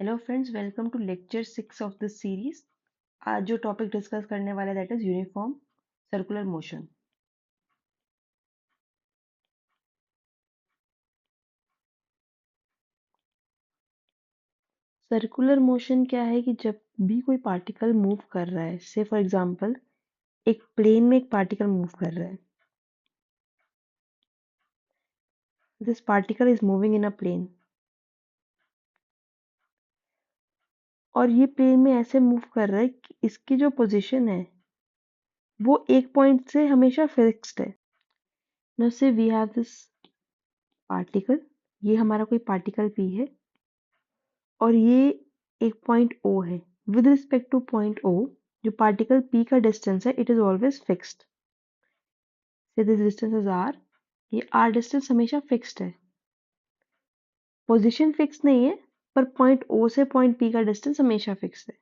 Hello friends, welcome to lecture 6 of this series. आज जो topic discuss करने वाला है that is uniform circular motion. Circular motion क्या है कि जब भी कोई पार्टिकल मूव कर रहा है, से फॉर एग्जांपल एक प्लेन में एक पार्टिकल मूव कर रहा है, this particle is moving in a plane, और ये प्लेन में ऐसे मूव कर रहा है कि इसकी जो पोजीशन है वो एक पॉइंट से हमेशा फिक्स्ड है। नाउ से वी हैव दिस पार्टिकल, ये हमारा कोई पार्टिकल पी है और ये एक पॉइंट O है। With respect to point O, जो पार्टिकल P का डिस्टेंस है it is always fixed. Say this distance is R, ये R डिस्टेंस हमेशा फिक्स्ड है। पोजीशन फिक्स नहीं है, पर पॉइंट O से पॉइंट P का डिस्टेंस हमेशा फिक्स्ड है।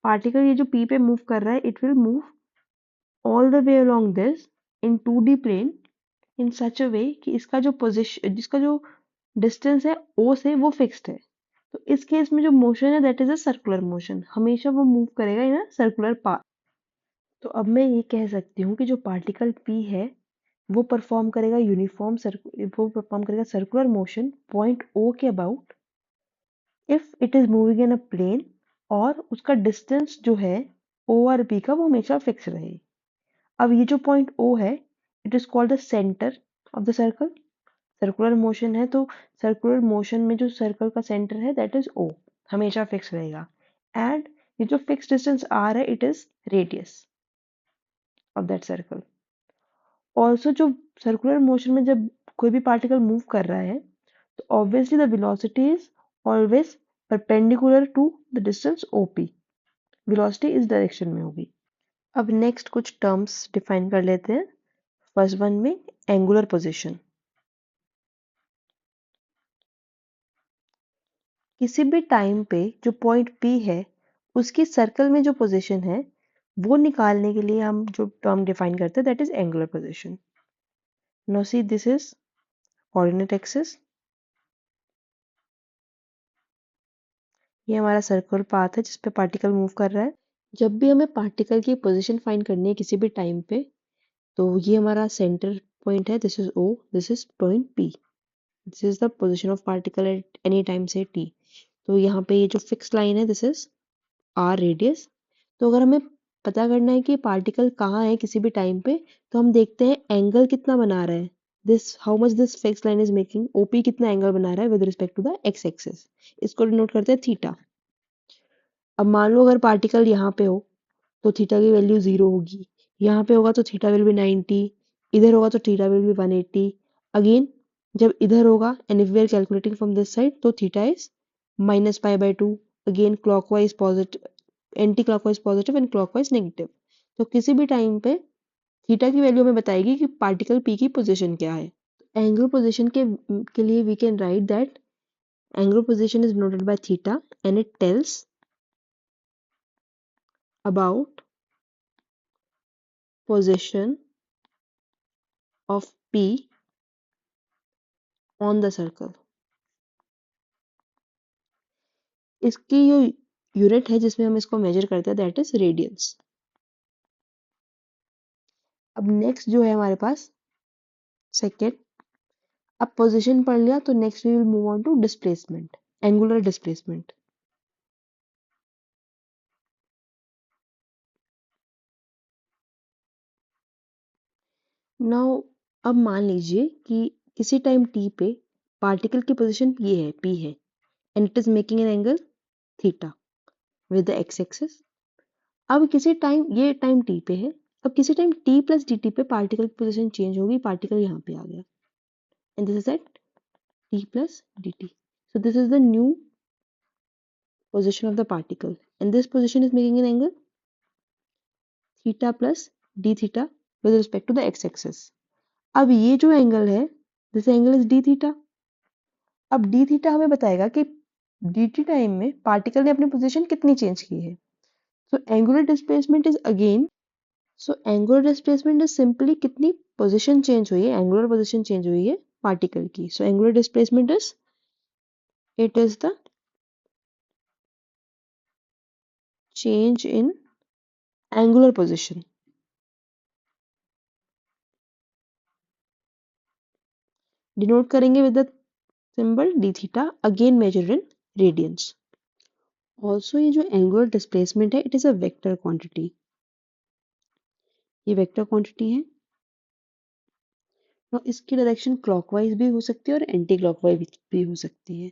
पार्टिकल ये जो P पे मूव कर रहा है it will move all the way along this in 2D plane in सच अ वे कि इसका जो पोजीशन, जिसका जो डिस्टेंस है O से वो फिक्स्ड है। तो इस केस में जो मोशन है that is a circular motion, हमेशा वो मूव करेगा इन अ सर्कुलर पाथ। तो अब मैं ये कह सकती हूँ कि जो पार्टिकल P है वो परफॉर्म करेगा सर्कुलर मोशन पॉइंट O के about if it is moving in a plane, और उसका डिस्टेंस जो है O और P का वो हमेशा फिक्स रहे। अब ये जो पॉइंट O है it is called the centre of the circle. Circular motion है तो सर्कुलर मोशन में जो सर्कल का सेंटर है दैट इज O, हमेशा फिक्स रहेगा। एंड ये जो फिक्स डिस्टेंस R है it is radius of that circle. Also जो सर्कुलर मोशन में जब कोई भी पार्टिकल मूव कर रहा है तो obviously the velocity is always perpendicular to the distance OP। Velocity इस डायरेक्शन में होगी। अब नेक्स्ट कुछ टर्म्स डिफाइन कर लेते हैं। फर्स्ट वन में एंगुलर पोजीशन। किसी भी टाइम पे जो पॉइंट P है उसकी सर्कल में जो पोजीशन है वो निकालने के लिए हम जो टर्म डिफाइन करते हैं that is angular position. Now see this is coordinate axis, ये हमारा सर्कुलर पाथ है जिस पे पार्टिकल मूव कर रहा है। जब भी हमें पार्टिकल की पोजीशन फाइंड करनी है किसी भी टाइम पे, तो ये हमारा सेंटर पॉइंट है, this is O, this is point P, this is the position of particle at any time से T। तो यहाँ पे ये जो फिक्स लाइन है दिस इज R रेडियस। तो अगर हमें पता करना है कि पार्टिकल कहाँ है किसी भी टाइम पे, तो हम देखते हैं एंगल कितना बना रहा है, this how much this fix line is making, OP कितना एंगल बना रहा है with respect to the x axis. इसको डिनोट करते हैं थीटा। अब मान लो अगर पार्टिकल यहाँ पे हो तो थीटा की वैल्यू 0 होगी, यहाँ पे होगा तो थीटा विल बी 90, इधर होगा तो थीटा विल बी 180। अगेन जब इधर होगा and if we are calculating from this side तो theta is -π/2। Again clockwise positive, anti clockwise positive and clockwise negative. तो किसी भी टाइम पे थीटा की वैल्यू हमें बताएगी कि पार्टिकल P की पोजीशन क्या है। एंगुलर पोजीशन के लिए we can write that angular position is denoted by theta and it tells about position of P on the circle। इसकी जो यूनिट है जिसमें हम इसको मेजर करते हैं दैट इज रेडियंस। अब नेक्स्ट जो है हमारे पास सेकेंड, अब पोजीशन पढ़ लिया तो next we will move on to displacement, angular displacement. Now अब मान लीजिए कि किसी टाइम t पे पार्टिकल की पोजीशन ये है, P है, and it is making an angle theta with the x axis. अब किसी टाइम ये टाइम t पे है, अब किसी टाइम t प्लस dt पे पार्टिकल की पोजीशन चेंज होगी, पार्टिकल यहाँ पे आ गया and this is at t plus dt. So this is the new position of the particle and this position is making an angle theta plus d theta with respect to the x axis. अब ये जो angle है this angle is d theta। अब d theta हमें बताएगा कि dt time में particle ने अपनी पोजीशन कितनी चेंज की है। So angular displacement is again, so angular displacement is simply कितनी पोजीशन चेंज हुई है, एंगुलर पोजीशन चेंज हुई है पार्टिकल की। So angular displacement is, it is the change in angular position. Denote करेंगे with the symbol d theta, again measured in radians. Also ये जो angular displacement है, it is a vector quantity. ये vector quantity है. तो इसकी direction clockwise भी हो सकती है और एंटी क्लॉकवाइज भी हो सकती है.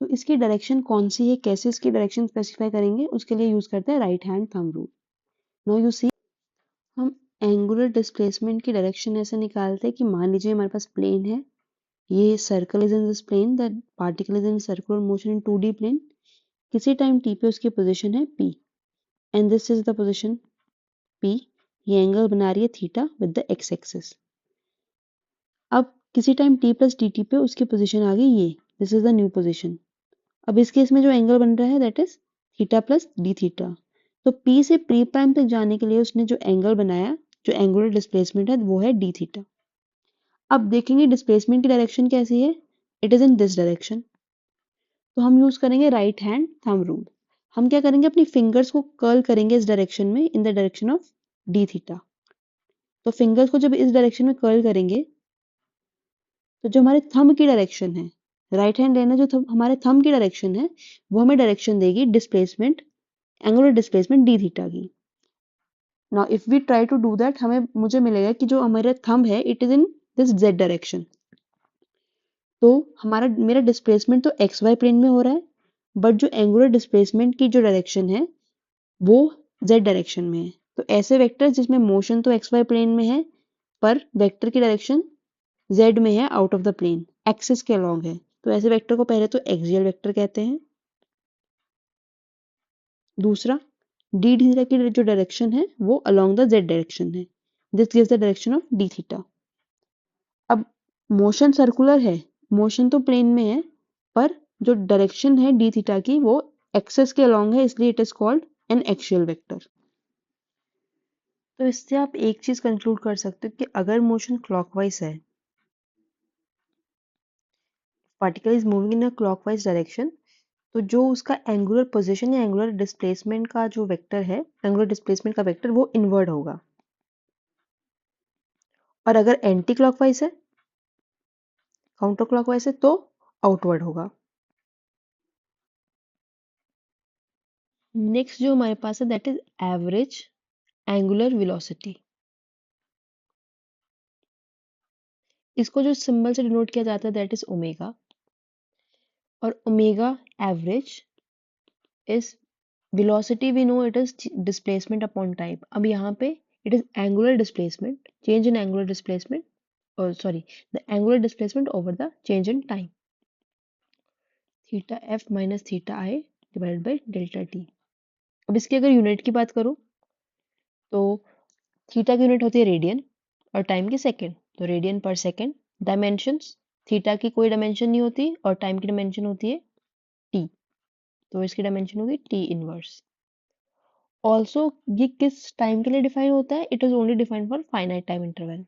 तो इसकी डायरेक्शन कौन सी है, कैसे इसकी डायरेक्शन स्पेसिफाई करेंगे, उसके लिए यूज करते हैं right hand thumb rule. Now you see, हम एंगुलर डिस्प्लेसमेंट की डायरेक्शन ऐसे निकालते हैं कि मान लीजिए हमारे पास प्लेन है, ये circle is in this plane, the particle is in circular motion in 2D plane. किसी टाइम t पे उसकी पोजीशन है p and this is the position p. ये एंगल बना रही है theta with the x axis. अब किसी टाइम t प्लस dt पे उसकी पोजीशन आ गई ये, this is the new position. अब इस केस में जो एंगल बन रहा है that is theta plus D theta. तो p से प्री प्राइम तक जाने के लिए उसने जो एंगल बनाया, जो एंगुलर डिस्प्लेसमेंट है वो है डी थीटा. अब देखेंगे डिस्प्लेसमेंट की डायरेक्शन कैसी है, it is in this direction. तो हम यूज करेंगे राइट हैंड थंब रूल. हम क्या करेंगे, अपनी फिंगर्स को कर्ल करेंगे इस डायरेक्शन में, in the direction of D theta. तो फिंगर्स को जब इस डायरेक्शन में कर्ल करेंगे तो जो हमारे थंब की डायरेक्शन है, राइट हैंड लेना, जो हमारे थंब की डायरेक्शन है वो हमें डायरेक्शन देगी displacement, angular displacement D theta की. Now if we try to do that, मुझे मिलेगा कि जो हमारा थंब है it is in this Z direction. तो मेरा डिस्प्लेसमेंट तो एक्स वाई प्लेन में हो रहा है, बट जो एंगुलर डिस्प्लेसमेंट की जो डायरेक्शन है वो जेड डायरेक्शन में है. तो ऐसे वेक्टर जिसमें मोशन तो एक्स वाई प्लेन में है पर वेक्टर की डायरेक्शन जेड में है, out of the plane, axis के अलॉन्ग है, तो ऐसे वेक्टर को पहले तो एक्सियल वेक्टर कहते हैं. दूसरा, डी थीटा की जो डायरेक्शन है वो अलोंग द जेड डायरेक्शन है, this gives the direction of D theta. अब मोशन सर्कुलर है, मोशन तो प्लेन में है, पर जो डायरेक्शन है डी थीटा की वो एक्सिस के अलॉन्ग है, इसलिए it is called an axial vector. तो इससे आप एक चीज कंक्लूड कर सकते हो कि अगर मोशन क्लॉकवाइज है, particle is moving in a clockwise direction, तो जो उसका एंगुलर पोजीशन या एंगुलर डिस्प्लेसमेंट का जो वेक्टर है, एंगुलर डिस्प्लेसमेंट का वेक्टर वो इनवर्ड होगा. और अगर एंटी क्लॉकवाइज है, काउंटर क्लॉकवाइज है, तो आउटवर्ड होगा. नेक्स्ट जो हमारे पास है that is average angular velocity. इसको जो सिंबल से डिनोट किया जाता है दैट इज ओमेगा. और omega average is velocity, we know it is displacement upon time. अब यहाँ पे it is angular displacement, change in angular displacement, or sorry, the angular displacement over the change in time, theta f minus theta I divided by delta t. अब इसकी अगर unit की बात करूँ तो थीटा की यूनिट होती है रेडियन और टाइम की सेकेंड, तो रेडियन पर सेकेंड. डायमेंशंस, थीटा की कोई डायमेंशन नहीं होती और टाइम की डायमेंशन होती है टी, तो इसकी डायमेंशन होगी टी इनवर्स. ऑल्सो ये किस टाइम के लिए डिफाइन होता है, it is only defined for finite time interval.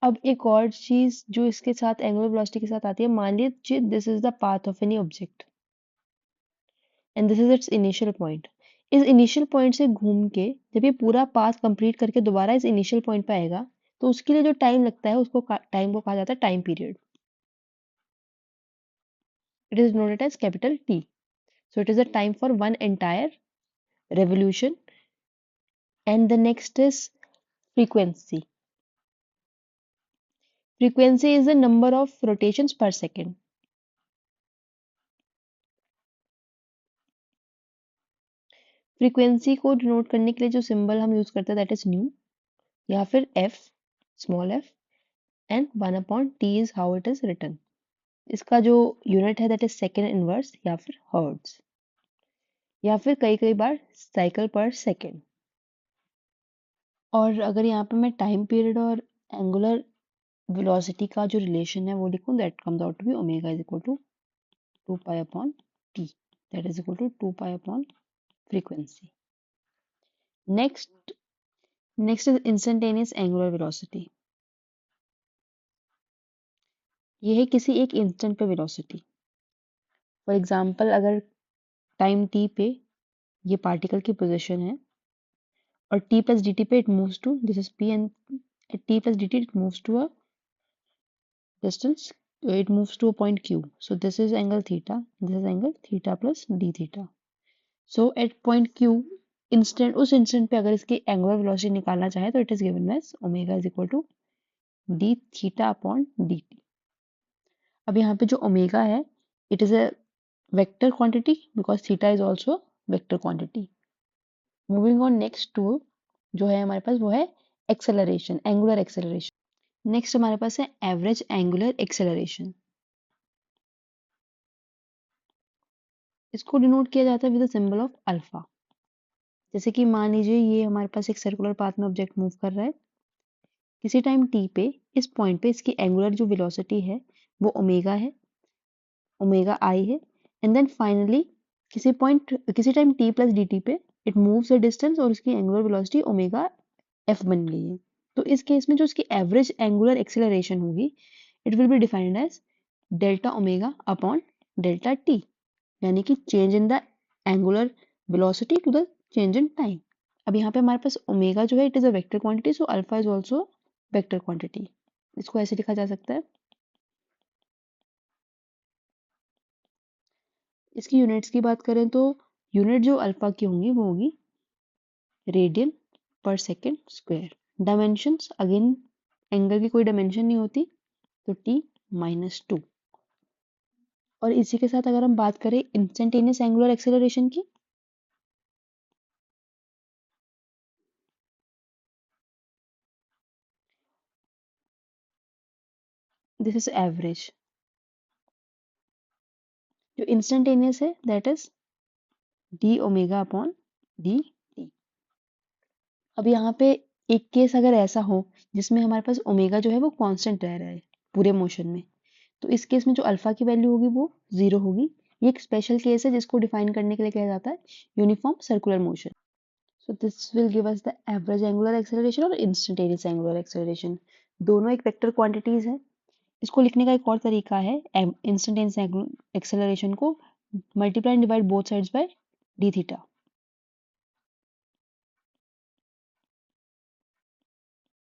अब एक और चीज जो इसके साथ एंगुलर वेलोसिटी के साथ आती है, मान लीजिए this is the path of any object and this is it's initial point. इस इनिशियल पॉइंट से घूम के जब ये पूरा पाथ कंप्लीट करके दोबारा इस इनिशियल पॉइंट पे आएगा, तो उसके लिए जो टाइम लगता है उसको टाइम को कहा जाता है time period. It is noted as capital T. So it is the time for one entire revolution. And the next is frequency. Frequency is the number of rotations per second. Frequency को denote करने के लिए जो symbol हम use करते हैं that is nu या फिर f, small f, and 1/t is how it is written. इसका जो यूनिट है दैट इज सेकेंड इनवर्स या फिर हर्ट्ज या फिर कई कई बार साइकिल पर सेकेंड. और अगर यहाँ पे मैं टाइम पीरियड और एंगुलर वेलोसिटी का जो रिलेशन है वो लिखूं, that comes out to be omega is equal to 2 pi upon t, that is equal to 2 pi upon frequency. Next is instantaneous angular velocity. ये है किसी एक इंस्टेंट पे वेलोसिटी। फॉर एग्जांपल अगर टाइम t पे ये पार्टिकल की position है और t plus dt पे it moves to this is p and at t plus dt it moves to a distance, it moves to a point q, so this is angle theta, this is angle theta plus d theta. So at point q instant, उस instant पे अगर इसकी angular velocity निकालना चाहे तो it is given as omega is equal to d theta upon dt. अब यहाँ पे जो ओमेगा है it is a vector quantity because theta is also vector quantity. Moving on next to जो है हमारे पास वो है एक्सेलरेशन, एंगुलर एक्सेलरेशन। नेक्स्ट हमारे पास है एवरेज एंगुलर एक्सेलरेशन। इसको डिनोट किया जाता है with the symbol of alpha. जैसे कि मान लीजिए ये हमारे पास एक सर्कुलर पाथ में ऑब्जेक्ट मूव कर रहा है, किसी टाइम टी पे इस पॉइंट पे इसकी एंगुलर जो वेलोसिटी है वो ओमेगा है, ओमेगा आई है, एंड देन फाइनली किसी time T plus D T पे इट मूव्स अ डिस्टेंस और उसकी एंगुलर वेलोसिटी ओमेगा एफ बन गई है। तो इस केस में जो इसकी एवरेज एंगुलर एक्सेलरेशन होगी it will be defined as delta omega upon delta t, यानी कि change in the angular velocity to the change in time. अब यहाँ पे हमारे पास ओमेगा जो है it is a vector quantity, so alpha is also vector quantity. इसको ऐसे लिखा जा सकता है। इसकी यूनिट्स की बात करें तो यूनिट जो अल्फा की होंगी वो होगी रेडियन पर second square. Dimensions again angle की कोई डायमेंशन नहीं होती तो t-2। और इसी के साथ अगर हम बात करें इंस्टेंटेनियस एंगुलर एक्सेलरेशन की, दिस इज एवरेज। जो इंस्टेंटेनियस है that is D omega upon D T. अब यहाँ पे एक केस अगर ऐसा हो जिसमें हमारे पास ओमेगा जो है वो कांस्टेंट रह रहा है पूरे मोशन में, तो इस केस में जो अल्फा की वैल्यू होगी वो 0 होगी। ये एक स्पेशल केस है जिसको डिफाइन करने के लिए कहा जाता है uniform circular motion. So this will give us the average angular acceleration और इंस्टेंटेनियस एंगुलर एक्सेलरेशन। दोनों एक वेक्टर क्वांटिटीज है। इसको लिखने का एक और तरीका है इंस्टेंटेनियस एक्सेलरेशन को multiply and divide both sides by D theta.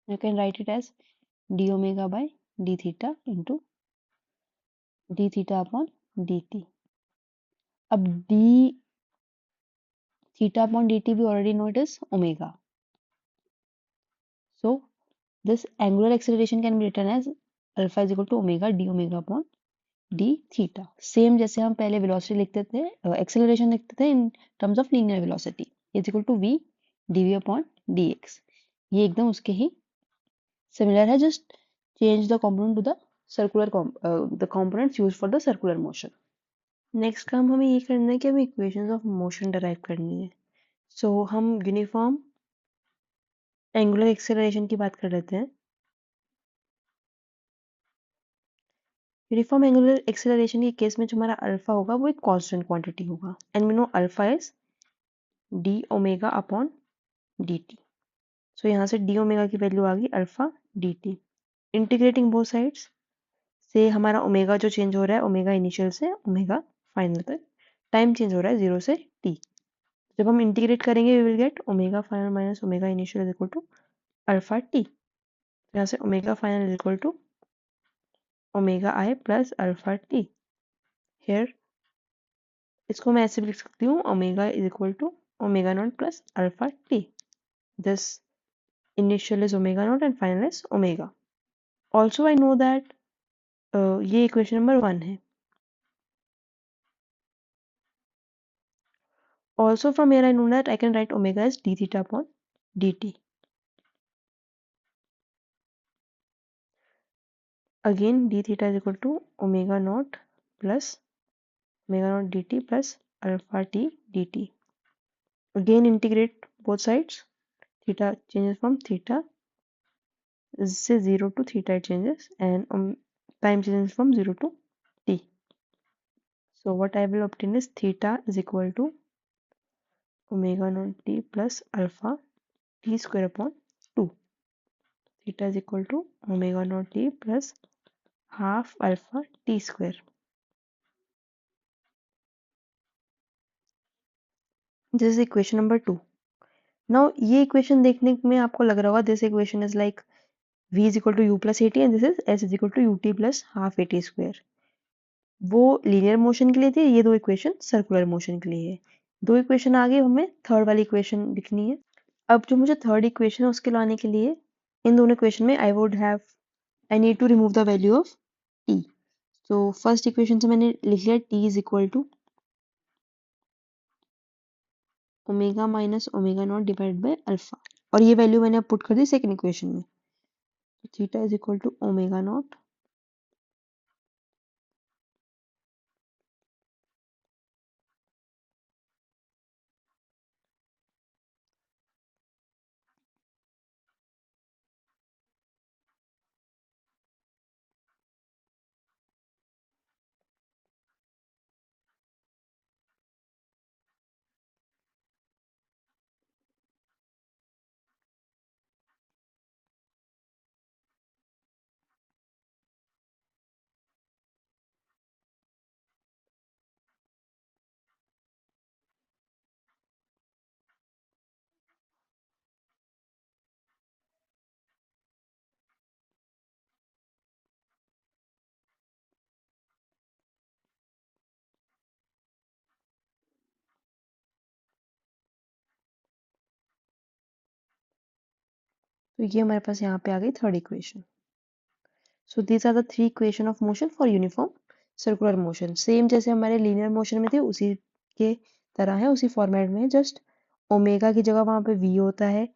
You can write it as d omega by d theta into d theta upon dt. अब d theta upon dt we already know it is omega. So this angular acceleration can be written as alpha is equal to omega d omega upon d theta. Same जैसे हम पहले velocity लिखते थे, acceleration लिखते थे in terms of linear velocity is equal to v dv upon dx। ये एकदम उसके ही सिमिलर है, just change the component to the the components used for the circular motion। Next काम हमें ये करना है कि हमें इक्वेशंस ऑफ मोशन डराइव करनी है। सो हम यूनिफॉर्म एंगुलर एक्सेलरेशन की बात कर लेते हैं। यूनिफॉर्म एंगुलर एक्सेलरेशन के केस में जो हमारा अल्फा होगा वो एक कांस्टेंट क्वांटिटी होगा and we know alpha is D omega upon D T. So यहाँ से डी ओमेगा की वैल्यू आ गई alpha D T. Integrating both sides से हमारा ओमेगा जो चेंज हो रहा है ओमेगा इनिशियल से ओमेगा फाइनल तक, टाइम चेंज हो रहा है 0 से t। जब हम इंटीग्रेट करेंगे we will get omega final minus omega initial is equal to alpha t. यहाँ से omega final is equal to omega i plus alpha t. Here इसको मैं ऐसे भी लिख सकती हूँ omega is equal to omega naught plus alpha t. This initial is omega naught and final is omega. Also I know that ये equation number 1 है। Also from here I know that I can write omega as d theta upon dt. Again d theta is equal to omega naught plus omega naught dt plus alpha t dt. Again integrate both sides. Theta changes from theta say 0 to theta it changes and time changes from 0 to t. So what I will obtain is theta is equal to omega naught t plus alpha t square upon 2. Theta is equal to omega naught t plus half alpha T square. This is equation number 2। Now ये equation देखने में आपको लग रहा होगा this equation is like v is equal to u plus at and this is s is equal to ut plus half at square। वो linear motion के लिए थी, ये दो इक्वेशन सर्कुलर मोशन के लिए है। दो इक्वेशन आगे हमें थर्ड वाली इक्वेशन लिखनी है। अब जो मुझे थर्ड इक्वेशन है उसके लाने के लिए इन दोनों इक्वेशन में I need to remove the value of t। तो फर्स्ट इक्वेशन से मैंने लिख लिया t is equal to omega minus omega naught divide by alpha, और ये वैल्यू मैंने अब पुट कर दी सेकंड इक्वेशन में। तो theta is equal to omega naught तो ये हमारे पास यहाँ पे आ गई third equation. So these are the three equations of motion for uniform circular motion. Same जैसे हमारे लीनियर मोशन में थे उसी के तरह है, उसी फॉर्मेट में है। जस्ट ओमेगा की जगह वहाँ पे वी होता है,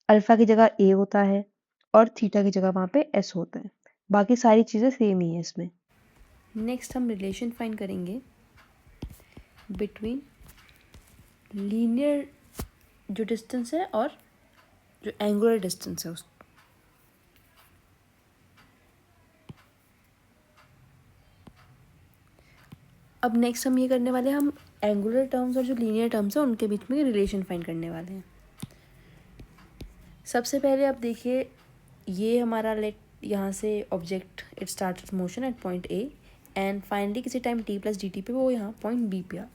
अल्फा की जगह ए होता है और थीटा की जगह वहाँ पे एस होता है। बाकी सारी चीज़ें सेम ही है इसमें। नेक्स्ट हम रिलेशन फाइंड करेंगे बिटवीन लीनियर जो डिस्टेंस है और जो एंगुलर डिस्टेंस है उस। अब नेक्स्ट हम ये करने वाले हैं, हम एंगुलर टर्म्स और जो लीनियर टर्म्स है उनके बीच में रिलेशन फाइंड करने वाले हैं। सबसे पहले आप देखिए, ये हमारा लेट यहाँ से object it start motion at point A and finally किसी time t plus D T पे वो यहाँ पॉइंट बी पे आ गया।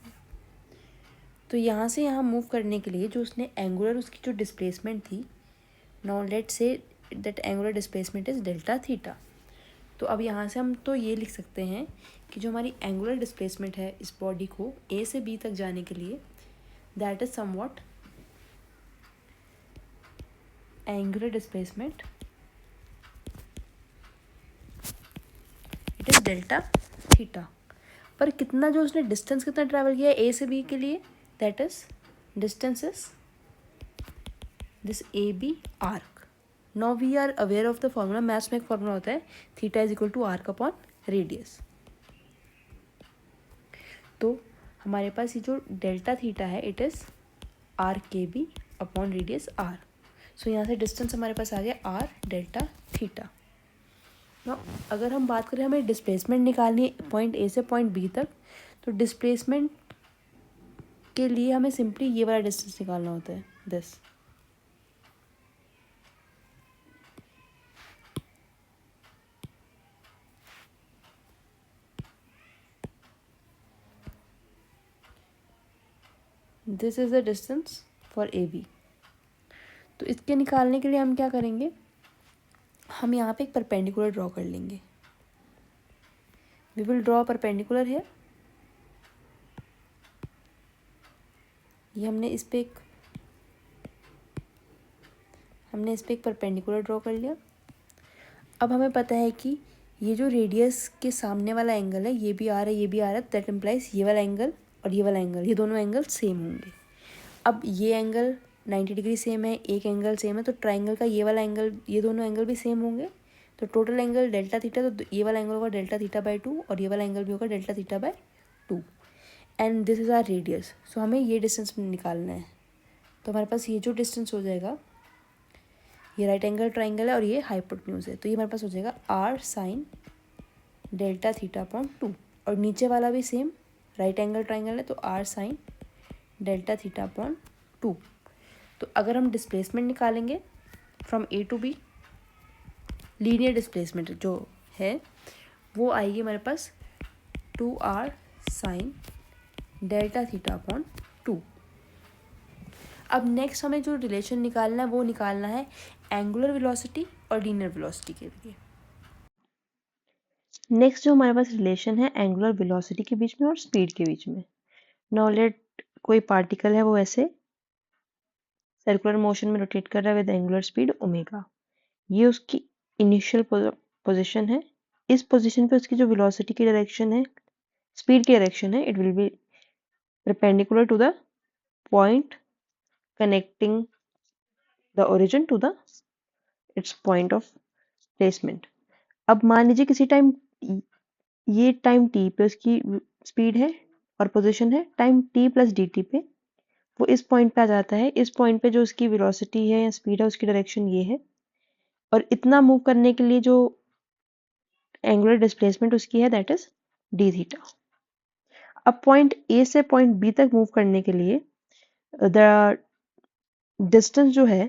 तो यहाँ से यहाँ मूव करने के लिए जो उसने एंगुलर उसकी जो डिस्प्लेसमेंट थी, now let say that angular displacement is delta theta. तो अब यहाँ से हम तो ये लिख सकते हैं कि जो हमारी एंगुलर डिस्प्लेसमेंट है इस बॉडी को ए से बी तक जाने के लिए, that is somewhat angular displacement it is delta theta. पर कितना जो उसने डिस्टेंस कितना ट्रैवल किया ए से बी के लिए, that is distance is this A B arc. Now we are aware of the formula, maths में एक फॉर्मूला होता है theta is equal to arc upon radius. तो हमारे पास ये जो डेल्टा थीटा है इट इज आर के बी अपॉन रेडियस आर। सो यहाँ से डिस्टेंस हमारे पास आ गया आर डेल्टा थीटा। ना अगर हम बात करें हमें डिस्प्लेसमेंट निकालनी है पॉइंट ए से पॉइंट बी तक, तो डिस्प्लेसमेंट के लिए हमें सिंपली ये वाला डिस्टेंस निकालना होता है, this. This is the distance for A B. तो इसके निकालने के लिए हम क्या करेंगे, हम यहाँ पे एक परपेंडिकुलर ड्रॉ कर लेंगे। वी विल ड्रॉ परपेंडिकुलर है, ये हमने इस पे एक परपेंडिकुलर ड्रॉ कर लिया। अब हमें पता है कि ये जो रेडियस के सामने वाला एंगल है ये भी आ रहा है, ये भी आ रहा है, दैट इम्प्लाइज ये वाला एंगल और ये वाला एंगल, ये दोनों एंगल सेम होंगे। अब ये एंगल 90 डिग्री सेम है, एक एंगल सेम है, तो ट्राइंगल का ये वाला एंगल, ये दोनों एंगल भी सेम होंगे। तो टोटल एंगल डेल्टा थीटा, तो ये वाला एंगल होगा डेल्टा थीटा बाय 2 और ये वाला एंगल भी होगा delta theta by 2 and this is R radius. So हमें ये डिस्टेंस निकालना है। तो हमारे पास ये जो डिस्टेंस हो जाएगा, ये राइट एंगल ट्राइंगल है और ये हाइपोटेन्यूज है, तो ये हमारे पास हो जाएगा r sine delta theta upon 2 और नीचे वाला भी सेम राइट एंगल ट्राइंगल है, तो r sine delta theta upon 2। तो अगर हम डिस्प्लेसमेंट निकालेंगे from A to B, linear displacement जो है वो आएगी हमारे पास 2r sine delta theta upon 2। अब नेक्स्ट हमें जो रिलेशन निकालना है वो निकालना है एंगुलर वेलोसिटी और लीनियर वेलोसिटी के लिए। नेक्स्ट जो हमारे पास रिलेशन है एंगुलर वेलोसिटी के बीच में और स्पीड के बीच में। नाउ लेट कोई पार्टिकल है वो ऐसे सर्कुलर मोशन में रोटेट कर रहा है विद एंगुलर स्पीड ओमेगा। ये उसकी इनिशियल पोजीशन है। इस पोजीशन पे उसकी जो वेलोसिटी की डायरेक्शन है, स्पीड की डायरेक्शन है, it will be perpendicular to the point connecting the origin to the its point of placement. अब मान लीजिए किसी टाइम ये टाइम t पे उसकी स्पीड है और पोजीशन है, टाइम t प्लस dt पे वो इस पॉइंट पे आ जाता है। इस पॉइंट पे जो उसकी वेलोसिटी है या स्पीड है उसकी डायरेक्शन ये है, और इतना मूव करने के लिए जो एंगुलर डिस्प्लेसमेंट उसकी है दैट इज डी थीटा। अब पॉइंट ए से पॉइंट बी तक मूव करने के लिए द डिस्टेंस जो है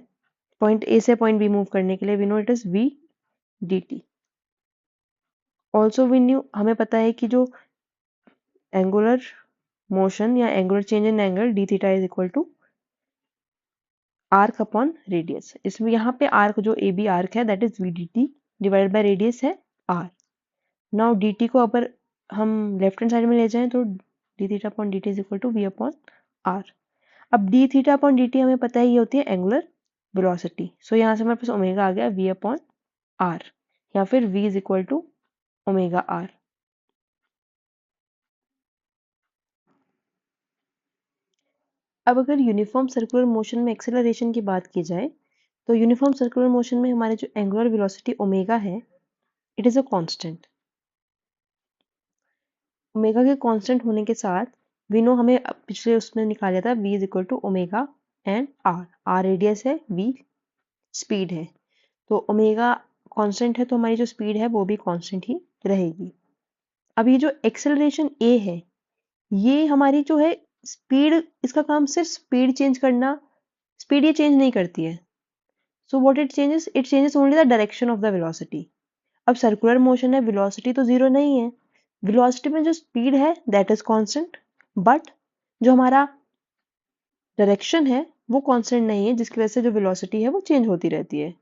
पॉइंट ए से पॉइंट बी मूव करने के लिए we know it is v dt। Also we knew, हमें पता है कि जो एंगुलर मोशन या angular change in angle d theta is equal to arc upon radius. इसमें यहाँ पे आर्क जो ए बी आर्क है that is v d t divided by radius है आर। नाउ डी टी को अगर हम लेफ्ट हैंड साइड में ले जाएं तो D theta upon D T is equal to V upon R. अब D theta upon D T हमें पता है ये होती है एंगुलर वेलोसिटी। सो यहाँ से हमारे पास ओमेगा आ गया वी अपॉन आर, या फिर v is equal to omega r. अब अगर यूनिफॉर्म सर्कुलर मोशन में एक्सेलरेशन की बात की जाए तो यूनिफॉर्म सर्कुलर मोशन में हमारे जो एंगुलर वेलोसिटी ओमेगा है it is a constant. Omega के कांस्टेंट होने के साथ वी नो, हमें पिछले उसने निकाला था v is equal to omega and r. R radius है, v स्पीड है, तो ओमेगा कांस्टेंट है तो हमारी जो स्पीड है वो भी कांस्टेंट ही रहेगी। अब ये जो एक्सेलरेशन a है ये हमारी जो है स्पीड, इसका काम सिर्फ स्पीड चेंज करना, स्पीड ये चेंज नहीं करती है। So what it changes only the direction of the velocity. अब सर्कुलर मोशन है, वेलोसिटी तो जीरो नहीं है, वेलोसिटी में जो स्पीड है दैट इज कांस्टेंट, बट जो हमारा डायरेक्शन है वो कांस्टेंट नहीं है, जिसकी वजह से जो वेलोसिटी है वो चेंज होती रहती है।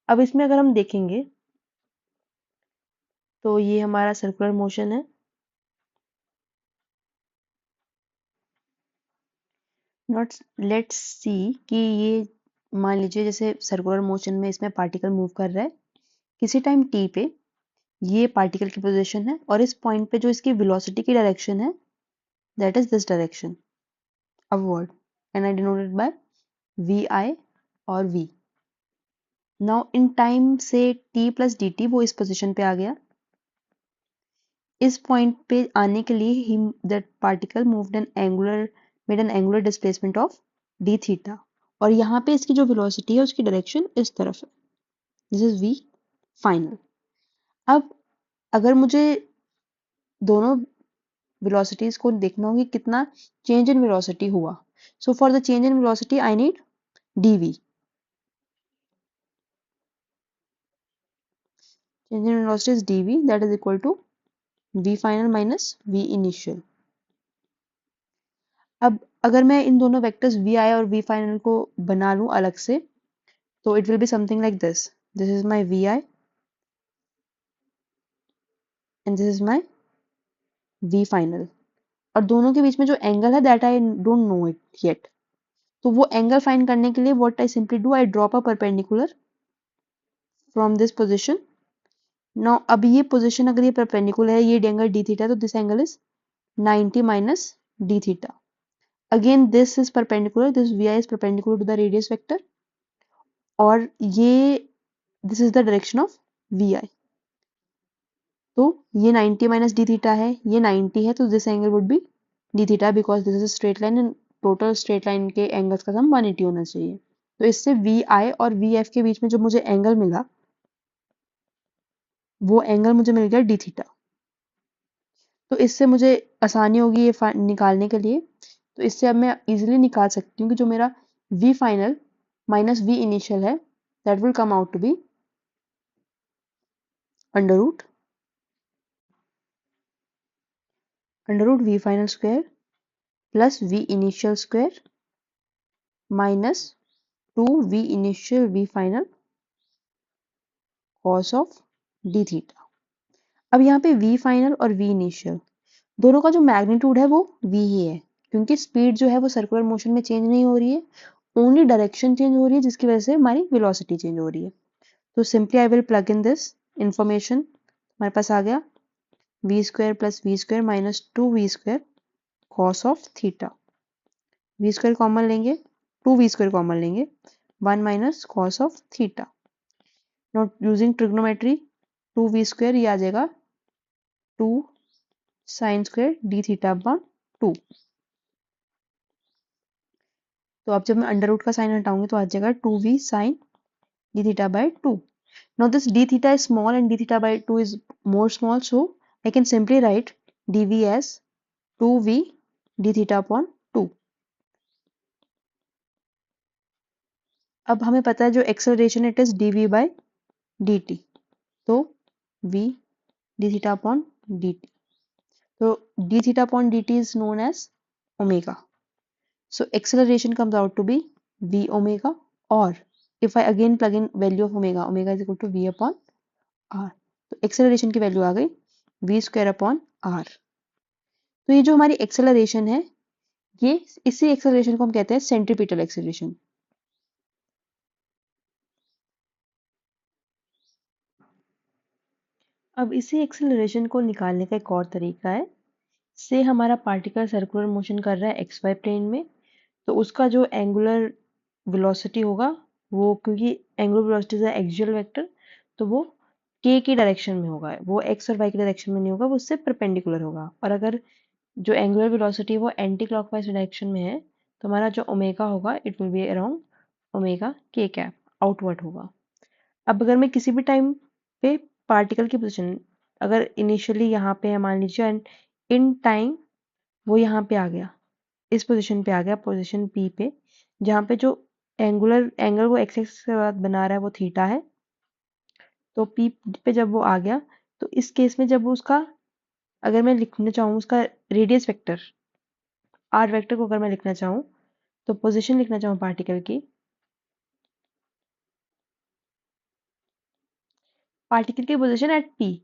अब इसमें अगर हम देखेंगे तो ये हमारा सर्कुलर मोशन है। नॉट लेट्स सी कि ये मान लीजिए जैसे सर्कुलर मोशन में इसमें पार्टिकल मूव कर रहा है, किसी टाइम t पे ये पार्टिकल की पोजीशन है और इस पॉइंट पे जो इसकी वेलोसिटी की डायरेक्शन है that is this direction upward, and I denoted by vi और v। नाउ इन टाइम से t प्लस dt वो इस पोजीशन पे आ गया। इस पॉइंट पे आने के लिए ही that particle moved an angular made an angular displacement of d theta, और यहाँ पे इसकी जो वेलोसिटी है उसकी डायरेक्शन इस तरफ है, दिस इज v फाइनल। अब अगर मुझे दोनों वेलोसिटीज को देखना होगी कितना चेंज इन वेलोसिटी हुआ, so for the change in velocity I need dv। Change in velocity is dv that is equal to v final minus v initial. अब अगर मैं इन दोनों वेक्टर्स vi और v फाइनल को बना लूं अलग से तो it will be something like this, this is my vi and this is my v final, और दोनों के बीच में जो एंगल है that I don't know it yet. तो वो एंगल फाइंड करने के लिए what I simply do, I drop a perpendicular from this position. Now अब ये पोजीशन अगर ये परपेंडिकुलर है, ये एंगल डी थीटा, तो this angle is 90 minus d theta. Again this is perpendicular, this vi is perpendicular to the radius vector, और ये this is the direction of vi। तो ये 90 माइनस डी थीटा है, ये 90 है, तो this angle would be D theta because this is straight line and total straight line के angles का सम 180 होना चाहिए। तो इससे वी आई और वी एफ के बीच में जो मुझे एंगल मिला वो एंगल मुझे मिल गया डी थीटा। तो इससे मुझे आसानी होगी ये निकालने के लिए। तो इससे अब मैं इजीली निकाल सकती हूँ कि जो मेरा V final minus V initial है that will come out to be under root under root V final square plus V initial square minus 2 V initial V final cos of D theta. अब यहाँ पे V final और V initial दोनों का जो magnitude है वो we ही है, क्योंकि स्पीड जो है वो सर्कुलर मोशन में चेंज नहीं हो रही है, ओनली डायरेक्शन चेंज हो रही है, जिसकी वजह से हमारी वेलोसिटी चेंज हो रही है। तो simply I will plug in this information. हमारे पास आ गया v square plus v square minus 2 v square cos of theta. V square common लेंगे, 2 वी स्क्वायर कॉमन लेंगे, 1 - cos of theta. Not using trigonometry, 2 v square ये आ जाएगा 2 sin² D theta upon 2। तो अब जब मैं अंडर रूट का साइन हटाऊंगी तो आ जाएगा 2 v sin d theta by 2। Now this d theta is small and d theta by 2 is more small, so I can simply write dv as 2v d theta upon 2। अब हमें पता है जो acceleration it is dv by dt, तो v d theta upon dt, तो d theta upon dt is known as omega, so acceleration comes out to be v omega, or if I again plug in value of omega, omega is equal to v upon r, तो acceleration की value आ गई v square upon r। तो ये जो हमारी acceleration है, ये इसी एक्सेलरेशन को हम कहते हैं सेंट्रीपिटल एक्सेलरेशन। अब इसी एक्सेलरेशन को निकालने का एक और तरीका है। से हमारा पार्टिकल सर्कुलर मोशन कर रहा है एक्स वाई प्लेन में, तो उसका जो एंगुलर वेलोसिटी होगा वो, क्योंकि angular velocity is axial vector, तो वो के की डायरेक्शन में होगा, वो एक्स और वाई की डायरेक्शन में नहीं होगा, वो उससे परपेंडिकुलर होगा। और अगर जो एंगुलर वेलोसिटी वो एंटी क्लॉकवाइज डायरेक्शन में है, तो हमारा जो ओमेगा होगा it will be around omega के कैप, आउटवर्ड होगा। अब अगर मैं किसी भी टाइम पे पार्टिकल की पोजीशन, अगर इनिशियली यहाँ पे है मान लीजिए, एंड इन टाइम वो यहाँ पे आ गया, इस पोजीशन पे आ गया, पोजीशन पी पे, जहाँ पे जो एंगुलर एंगल वो एक्स एक्सिस के बाद बना रहा है वो थीटा है, तो पी पे जब वो आ गया, तो इस केस में जब वो उसका, अगर मैं लिखना चाहूँ उसका रेडियस वेक्टर आर वेक्टर को, अगर मैं लिखना चाहूँ तो पोजीशन लिखना चाहूँ पार्टिकल की, पार्टिकल की पोजीशन एट पी,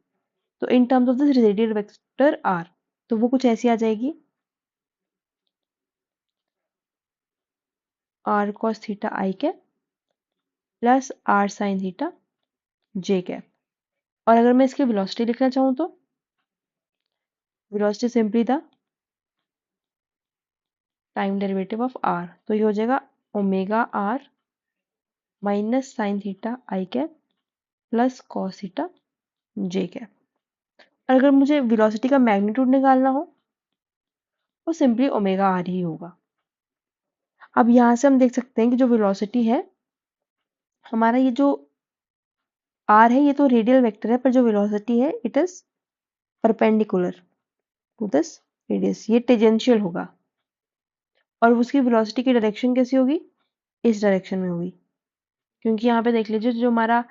तो in terms of this radial vector r, तो वो कुछ ऐसी आ जाएगी r cos theta i cap plus r sine theta j cap. और अगर मैं इसकी वेलोसिटी लिखना चाहूँ तो velocity simply the time derivative of r, तो ये हो जाएगा omega r minus sine theta i cap plus cos theta j cap. और अगर मुझे वेलोसिटी का मैग्नीट्यूड निकालना हो, वो सिंपली ओमेगा आर ही होगा। अब यहाँ से हम देख सकते हैं कि जो वेलोसिटी है, हमारा ये जो आर है ये तो रेडियल वेक्टर है, पर जो वेलोसिटी है it is perpendicular to this radius, ये टेंजेंशियल होगा। और उसकी वेलोसिटी की डायरेक्शन कैसी होगी, इस डायरेक्शन में होगी, क्योंकि यहाँ पे देख लीजिए जो हमारा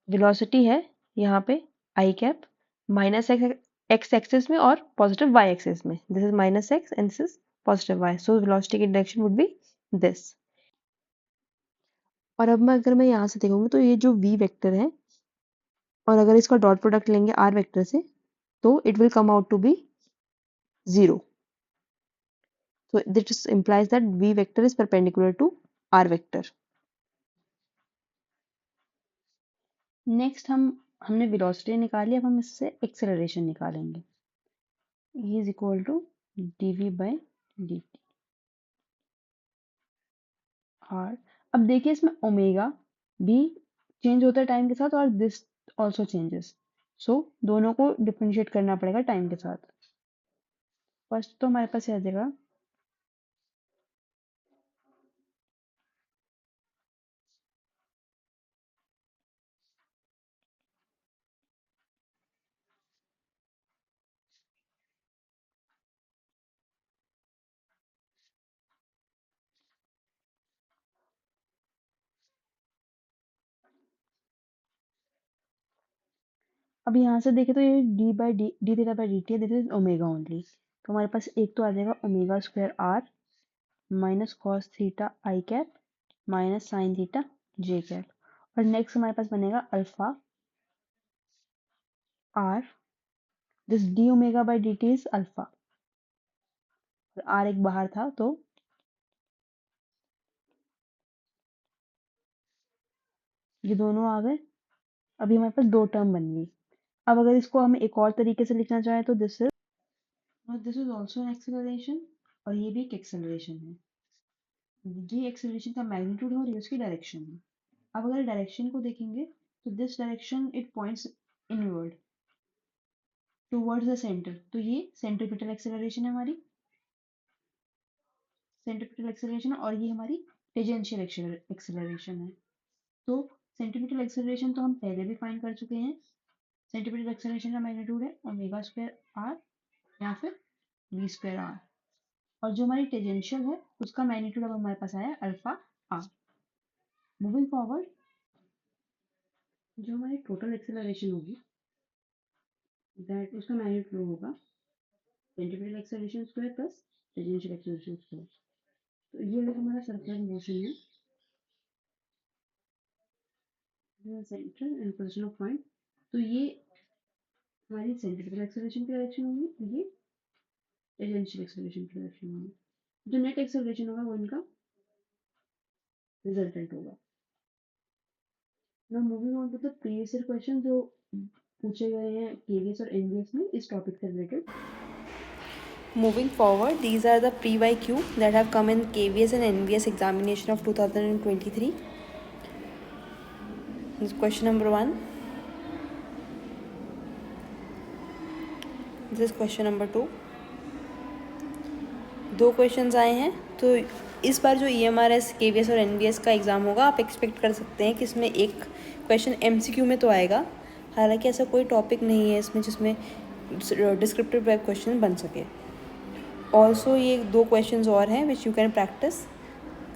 वेलोसिटी है यहाँ पे i cap minus x axis में और पॉजिटिव वाई एक्सिस में, this is minus x and this is positive y, so velocity की डायरेक्शन वुड बी दिस। और अब मैं अगर मैं यहाँ से देखूंगी तो ये जो वी वेक्टर है, और अगर इसका डॉट प्रोडक्ट लेंगे आर वेक्टर से, तो it will come out to be 0। So this implies that v vector is perpendicular to r vector. Next हमने वेलोसिटी निकाली, अब हम इससे एक्सेलरेशन निकालेंगे। E is equal to dv by dt r। अब देखिए इसमें ओमेगा भी चेंज होता है टाइम के साथ, और दिस ऑल्सो चेंजेस, सो दोनों को डिफरेंशिएट करना पड़ेगा टाइम के साथ। फर्स्ट तो हमारे पास आ जाएगा अब यहाँ से देखें तो ये d theta by d t है, दिस इज ओमेगा ओनली। तो हमारे पास एक तो आ जाएगा omega square r minus cos theta i cap minus sine theta j cap, और नेक्स्ट हमारे पास बनेगा alpha r, this d omega by d T is alpha, r एक बाहर था तो ये दोनों आ गए। अभी हमारे पास दो टर्म बन गई। अब अगर इसको हम एक और तरीके से लिखना चाहें तो this is also an acceleration, और ये भी एक एक्सेलरेशन है। ये एक्सेलरेशन का मैग्नीट्यूड है और ये उसकी डायरेक्शन है। अब अगर डायरेक्शन को देखेंगे तो this direction it points inward towards the centre, तो ये सेंट्रीपिटल एक्सेलरेशन है हमारी, सेंट्रीपिटल एक्सेलरेशन, और ये हमारी टेंजेंशियल एक्सेलरेशन है। तो सेंट्रीपिटल एक्सेलरेशन तो हम पहले भी फाइंड कर चुके हैं। सेंट्रीपिटल एक्सेलरेशन का मैग्नीट्यूड है ओमेगा स्क्वायर आर या फिर वी स्क्वायर आर, और जो हमारी टेंजेंशियल है उसका मैग्नीट्यूड अब हमारे पास आया अल्फा आर। मूविंग फॉरवर्ड, जो हमारी टोटल एक्सेलरेशन होगी दैट उसका मैग्नीट्यूड होगा centripetal acceleration square plus tangential acceleration square. तो ये अगर हमारा सर्कुलर मोशन है, centre and position of point, तो ये हमारी सेंट्रीपिटल एक्सेलरेशन की डायरेक्शन होगी, ये टेंजेंशियल एक्सेलरेशन की डायरेक्शन होगी। जो नेट एक्सेलरेशन होगा वो इनका रिजल्टेंट होगा। Now moving on to the previous year question जो पूछे गए हैं केवीएस और एनवीएस में इस टॉपिक से related. Moving forward, these are the pre-YQ that have come in KVS and NVS examination of 2023. This is question number 1. This is question number 2. दो questions आए हैं, तो इस बार जो EMRS, KVS और NVS का एग्ज़ाम होगा आप एक्सपेक्ट कर सकते हैं कि इसमें एक क्वेश्चन MCQ में तो आएगा, हालांकि ऐसा कोई टॉपिक नहीं है इसमें जिसमें डिस्क्रिप्टिव टाइप क्वेश्चन बन सके। ऑल्सो ये दो क्वेश्चंस और हैं which you can practice.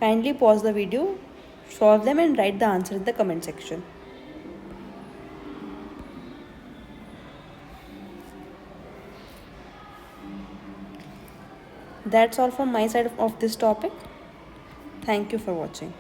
Kindly pause the video, solve them and right the answer in the comment section. That's all from my side of this topic. Thank you for watching.